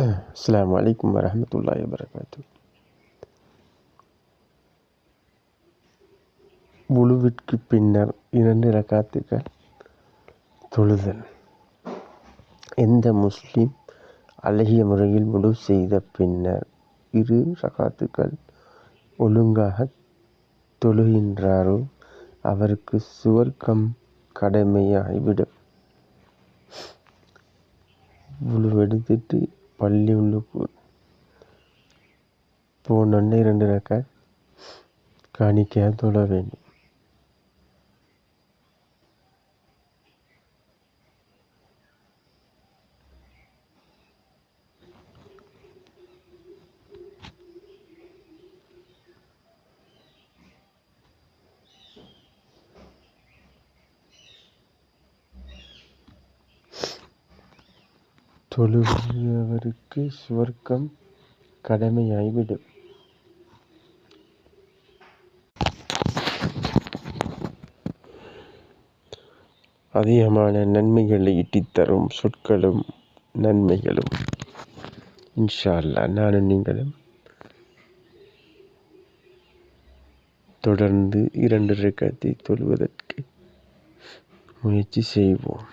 அஸ்ஸலாமு அலைக்கும் வரஹ்மத்துல்லாஹி வபரகாத்துஹு. வுளுவிற்கு பின்னர் 2 ரக்காத்துகள் தொழுதல். எந்த முஸ்லிம் அழகிய முறையில் வுடு செய்த பின்னர் 2 ரக்காத்துகள் ஒழுங்காகத் தொழுகின்றாரோ அவருக்கு சுவர்க்கம் கடமையாகிவிடும். வுளுவெடுத்துட்டு பள்ளி உள்ளுக்கு போனோடனே 2 ரக்காத் காணிக்கையாக தொழ வேண்டும். தொழுகிறவருக்கு சுவர்க்கம் கடமையாகிவிடும். அதிகமான நன்மைகளை ஈட்டித்தரும் சொற்களும் நன்மைகளும் இன்ஷா அல்லாஹ் நானும் நீங்களும் தொடர்ந்து 2 ரக்காத்தை தொழுவதற்கு முயற்சி செய்வோம்.